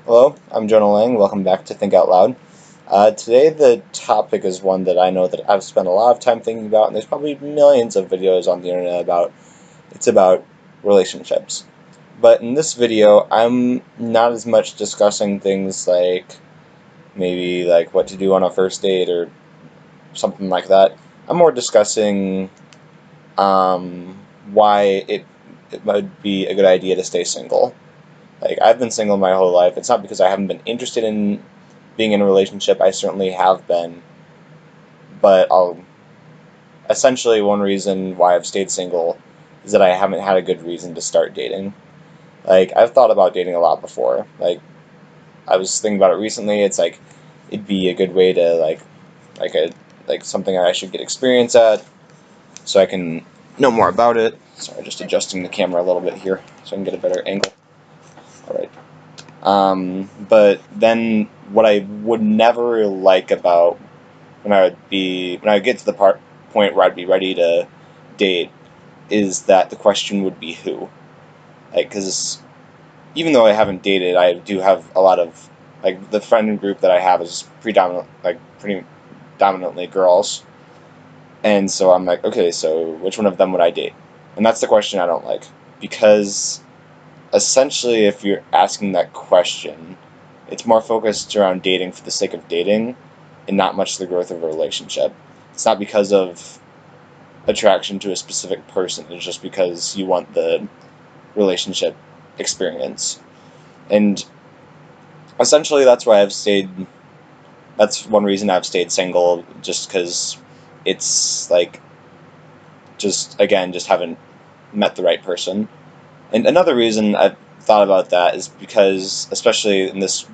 Hello, I'm Jonah Lang. Welcome back to Think Out Loud. Today the topic is one that I know that I've spent a lot of time thinking about, and there's probably millions of videos on the internet about. It's about relationships. But in this video, I'm not as much discussing things like maybe like what to do on a first date or something like that. I'm more discussing why it would be a good idea to stay single. Like, I've been single my whole life. It's not because I haven't been interested in being in a relationship. I certainly have been. But essentially, one reason why I've stayed single is that I haven't had a good reason to start dating. Like, I've thought about dating a lot before. Like, I was thinking about it recently. It's like, it'd be a good way to, like something I should get experience at so I can know more about it. Sorry, just adjusting the camera a little bit here so I can get a better angle. Alright. But then what I would never like about when I would get to the point where I'd be ready to date is that the question would be who. Like, because even though I haven't dated, I do have a lot of, like, the friend group that I have is pretty dominantly girls. And so I'm like, okay, so which one of them would I date? And that's the question I don't like. Because essentially, if you're asking that question, it's more focused around dating for the sake of dating and not much the growth of a relationship. It's not because of attraction to a specific person, it's just because you want the relationship experience. And essentially, that's one reason I've stayed single, just because it's like, just haven't met the right person. And another reason I've thought about that is because, especially in this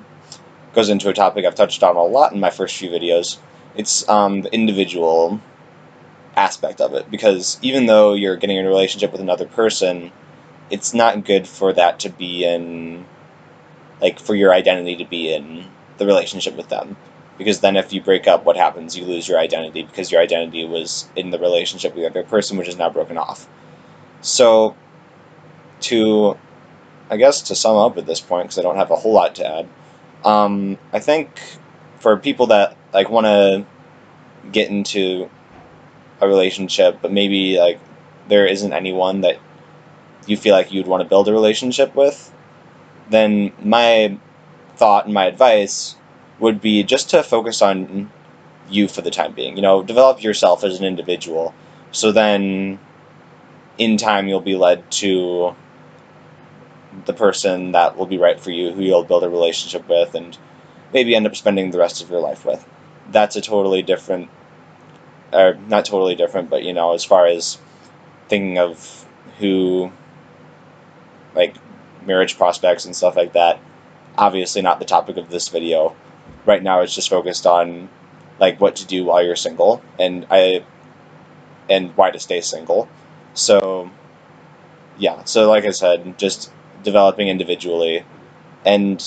goes into a topic I've touched on a lot in my first few videos. It's the individual aspect of it, because even though you're getting in a relationship with another person, it's not good for that to be in, like, for your identity to be in the relationship with them. Because then if you break up, what happens? You lose your identity, because your identity was in the relationship with the other person, which is now broken off. So, I guess to sum up at this point, because I don't have a whole lot to add, I think for people that like want to get into a relationship, but maybe like there isn't anyone that you feel like you'd want to build a relationship with, then my thought and my advice would be just to focus on you for the time being. Develop yourself as an individual, so then in time you'll be led to the person that will be right for you, who you'll build a relationship with, and maybe end up spending the rest of your life with. That's a totally different, or not totally different, but as far as thinking of who, like, marriage prospects and stuff like that, obviously not the topic of this video. Right now it's just focused on, like, what to do while you're single, and why to stay single. So, yeah, so like I said, just developing individually, and,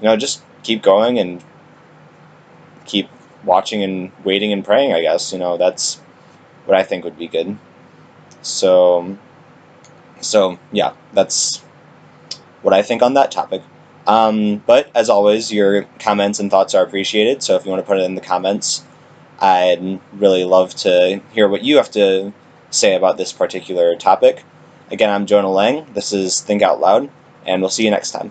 just keep going and keep watching and waiting and praying, I guess. That's what I think would be good. So, yeah, that's what I think on that topic. But as always, your comments and thoughts are appreciated. So if you want to put it in the comments, I'd really love to hear what you have to say about this particular topic. Again, I'm Jonah Lang. This is Think Out Loud, and we'll see you next time.